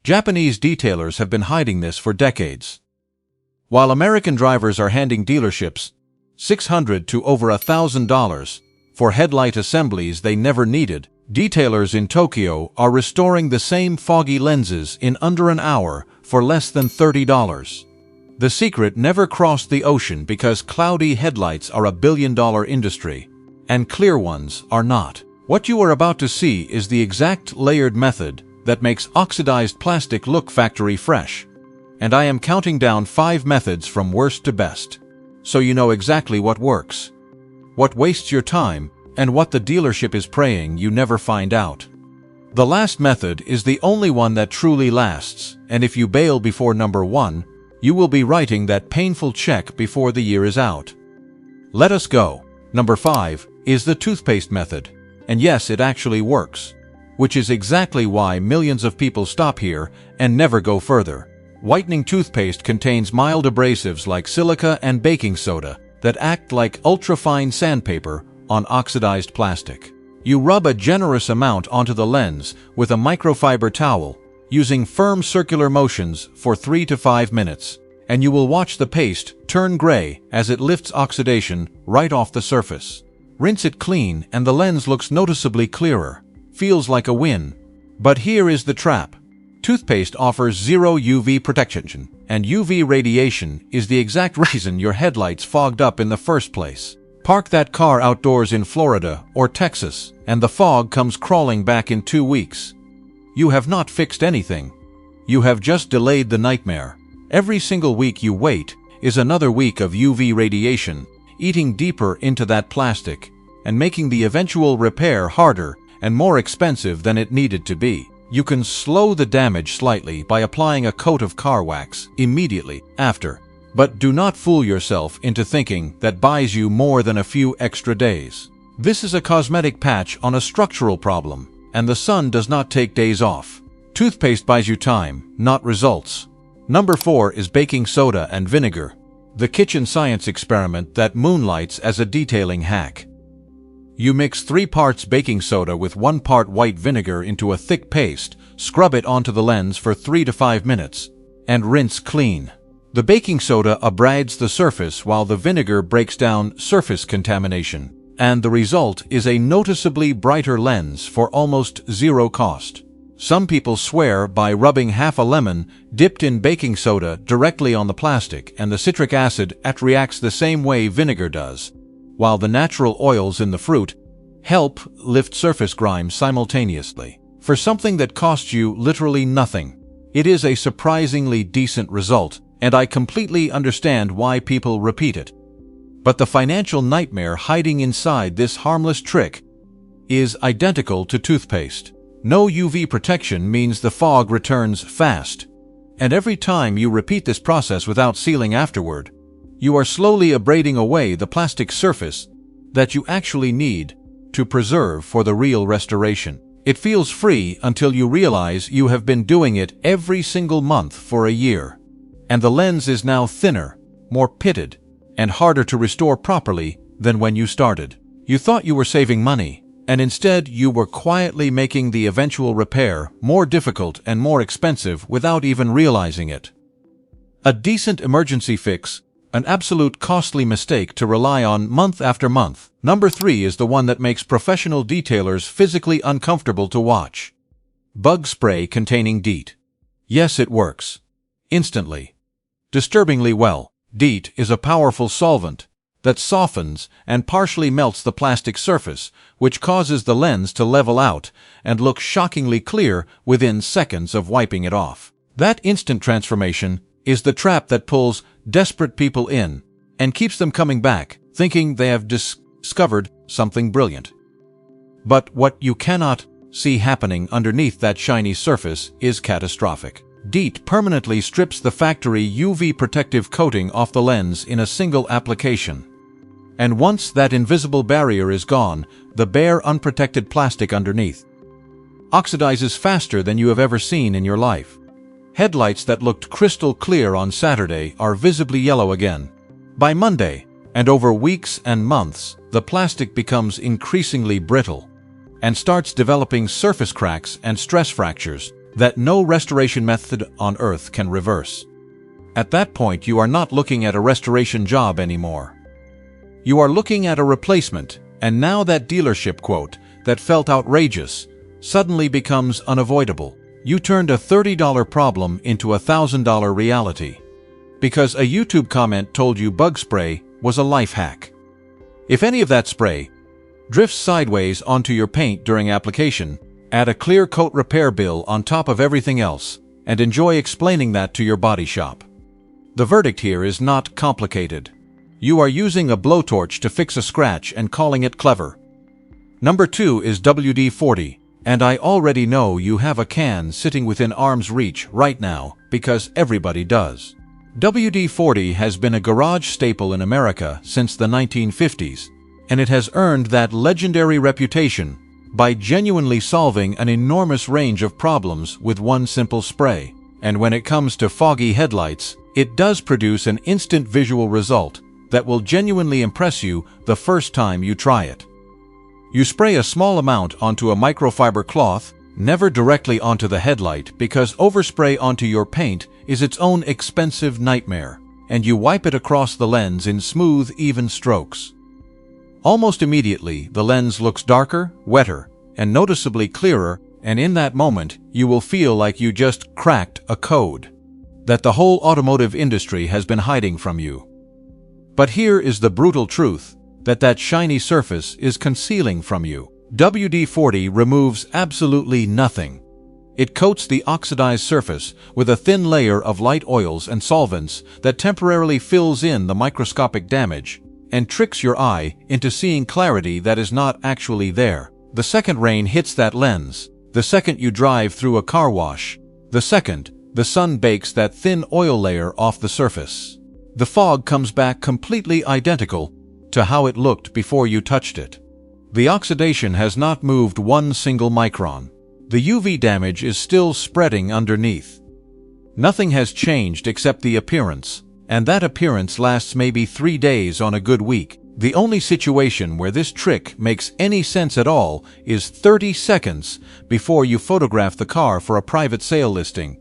Japanese detailers have been hiding this for decades. While American drivers are handing dealerships $600 to over $1,000 for headlight assemblies they never needed, detailers in Tokyo are restoring the same foggy lenses in under an hour for less than $30. The secret never crossed the ocean because cloudy headlights are a billion-dollar industry, and clear ones are not. What you are about to see is the exact layered method that makes oxidized plastic look factory fresh. And I am counting down 5 methods from worst to best, so you know exactly what works, what wastes your time, and what the dealership is praying you never find out. The last method is the only one that truly lasts, and if you bail before number 1, you will be writing that painful check before the year is out. Let us go. Number 5 is the toothpaste method. And yes, it actually works, which is exactly why millions of people stop here and never go further. Whitening toothpaste contains mild abrasives like silica and baking soda that act like ultrafine sandpaper on oxidized plastic. You rub a generous amount onto the lens with a microfiber towel, using firm circular motions for 3 to 5 minutes, and you will watch the paste turn gray as it lifts oxidation right off the surface. Rinse it clean and the lens looks noticeably clearer. Feels like a win. But here is the trap. Toothpaste offers zero UV protection, and UV radiation is the exact reason your headlights fogged up in the first place. Park that car outdoors in Florida or Texas, and the fog comes crawling back in 2 weeks. You have not fixed anything. You have just delayed the nightmare. Every single week you wait is another week of UV radiation, eating deeper into that plastic and making the eventual repair harder and more expensive than it needed to be. You can slow the damage slightly by applying a coat of car wax immediately after, but do not fool yourself into thinking that buys you more than a few extra days. This is a cosmetic patch on a structural problem, and the sun does not take days off. Toothpaste buys you time, not results. Number 4 is baking soda and vinegar, the kitchen science experiment that moonlights as a detailing hack. You mix 3 parts baking soda with 1 part white vinegar into a thick paste, scrub it onto the lens for 3 to 5 minutes, and rinse clean. The baking soda abrades the surface while the vinegar breaks down surface contamination, and the result is a noticeably brighter lens for almost zero cost. Some people swear by rubbing half a lemon dipped in baking soda directly on the plastic and the citric acid reacts the same way vinegar does, while the natural oils in the fruit help lift surface grime simultaneously. For something that costs you literally nothing, it is a surprisingly decent result, and I completely understand why people repeat it. But the financial nightmare hiding inside this harmless trick is identical to toothpaste. No UV protection means the fog returns fast, and every time you repeat this process without sealing afterward, you are slowly abrading away the plastic surface that you actually need to preserve for the real restoration. It feels free until you realize you have been doing it every single month for a year, and the lens is now thinner, more pitted, and harder to restore properly than when you started. You thought you were saving money, and instead you were quietly making the eventual repair more difficult and more expensive without even realizing it. A decent emergency fix, an absolute costly mistake to rely on month after month. Number 3 is the one that makes professional detailers physically uncomfortable to watch. Bug spray containing DEET. Yes, it works. Instantly. Disturbingly well. DEET is a powerful solvent that softens and partially melts the plastic surface, which causes the lens to level out and look shockingly clear within seconds of wiping it off. That instant transformation is the trap that pulls desperate people in and keeps them coming back, thinking they have discovered something brilliant. But what you cannot see happening underneath that shiny surface is catastrophic. DEET permanently strips the factory UV protective coating off the lens in a single application. And once that invisible barrier is gone, the bare, unprotected plastic underneath oxidizes faster than you have ever seen in your life. Headlights that looked crystal clear on Saturday are visibly yellow again. By Monday, and over weeks and months, the plastic becomes increasingly brittle and starts developing surface cracks and stress fractures that no restoration method on earth can reverse. At that point, you are not looking at a restoration job anymore. You are looking at a replacement, and now that dealership quote that felt outrageous suddenly becomes unavoidable. You turned a $30 problem into a $1,000 reality because a YouTube comment told you bug spray was a life hack. If any of that spray drifts sideways onto your paint during application, add a clear coat repair bill on top of everything else and enjoy explaining that to your body shop. The verdict here is not complicated. You are using a blowtorch to fix a scratch and calling it clever. Number 2 is WD-40, and I already know you have a can sitting within arm's reach right now because everybody does. WD-40 has been a garage staple in America since the 1950s, and it has earned that legendary reputation by genuinely solving an enormous range of problems with one simple spray. And when it comes to foggy headlights, it does produce an instant visual result that will genuinely impress you the first time you try it. You spray a small amount onto a microfiber cloth, never directly onto the headlight because overspray onto your paint is its own expensive nightmare, and you wipe it across the lens in smooth, even strokes. Almost immediately, the lens looks darker, wetter, and noticeably clearer, and in that moment, you will feel like you just cracked a code that the whole automotive industry has been hiding from you. But here is the brutal truth that shiny surface is concealing from you. WD-40 removes absolutely nothing. It coats the oxidized surface with a thin layer of light oils and solvents that temporarily fills in the microscopic damage and tricks your eye into seeing clarity that is not actually there. The second rain hits that lens, the second you drive through a car wash, the second the sun bakes that thin oil layer off the surface, the fog comes back completely identical to how it looked before you touched it. The oxidation has not moved one single micron. The UV damage is still spreading underneath. Nothing has changed except the appearance, and that appearance lasts maybe 3 days on a good week. The only situation where this trick makes any sense at all is 30 seconds before you photograph the car for a private sale listing.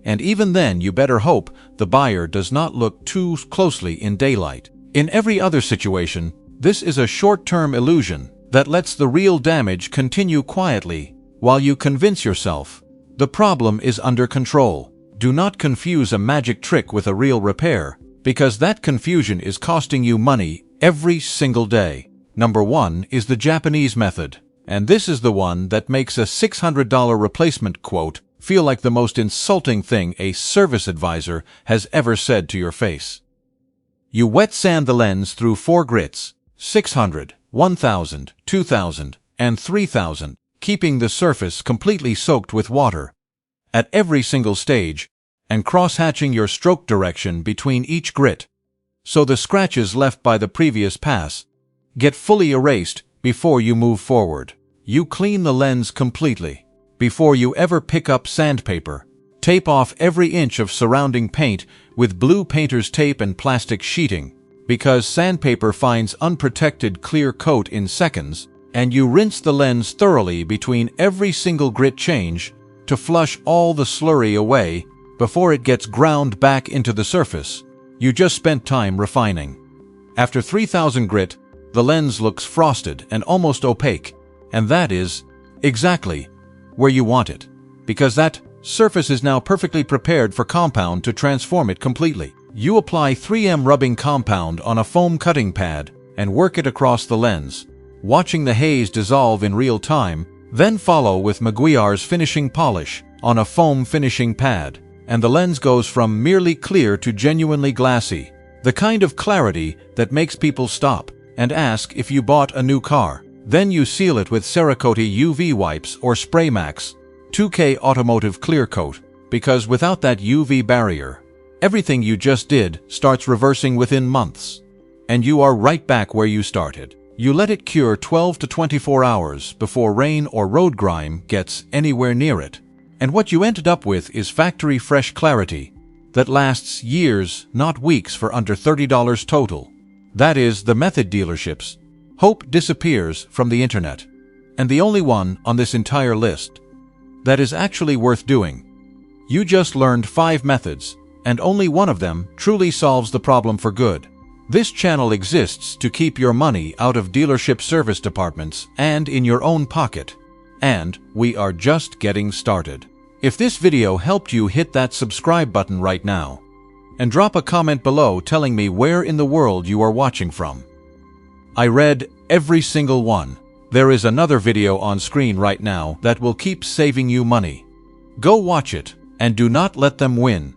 And even then, you better hope the buyer does not look too closely in daylight. In every other situation, this is a short-term illusion that lets the real damage continue quietly while you convince yourself the problem is under control. Do not confuse a magic trick with a real repair, because that confusion is costing you money every single day. Number 1 is the Japanese method, and this is the one that makes a $600 replacement quote feel like the most insulting thing a service advisor has ever said to your face. You wet sand the lens through 4 grits, 600, 1000, 2000, and 3000, keeping the surface completely soaked with water at every single stage, and cross-hatching your stroke direction between each grit, so the scratches left by the previous pass get fully erased before you move forward. You clean the lens completely before you ever pick up sandpaper. Tape off every inch of surrounding paint with blue painter's tape and plastic sheeting, because sandpaper finds unprotected clear coat in seconds, and you rinse the lens thoroughly between every single grit change to flush all the slurry away before it gets ground back into the surface you just spent time refining. After 3000 grit, the lens looks frosted and almost opaque, and that is exactly where you want it, because that surface is now perfectly prepared for compound to transform it completely. You apply 3M rubbing compound on a foam cutting pad and work it across the lens, watching the haze dissolve in real time, then follow with Meguiar's finishing polish on a foam finishing pad, and the lens goes from merely clear to genuinely glassy, the kind of clarity that makes people stop and ask if you bought a new car. Then you seal it with Cerakote UV wipes or Spray Max 2K Automotive Clear Coat, because without that UV barrier, everything you just did starts reversing within months, and you are right back where you started. You let it cure 12 to 24 hours before rain or road grime gets anywhere near it, and what you ended up with is factory fresh clarity that lasts years, not weeks, for under $30 total. That is the method dealerships hope disappears from the internet, and the only one on this entire list that is actually worth doing. You just learned 5 methods, and only one of them truly solves the problem for good. This channel exists to keep your money out of dealership service departments and in your own pocket. And we are just getting started. If this video helped you, hit that subscribe button right now. And drop a comment below telling me where in the world you are watching from. I read every single one. There is another video on screen right now that will keep saving you money. Go watch it, and do not let them win.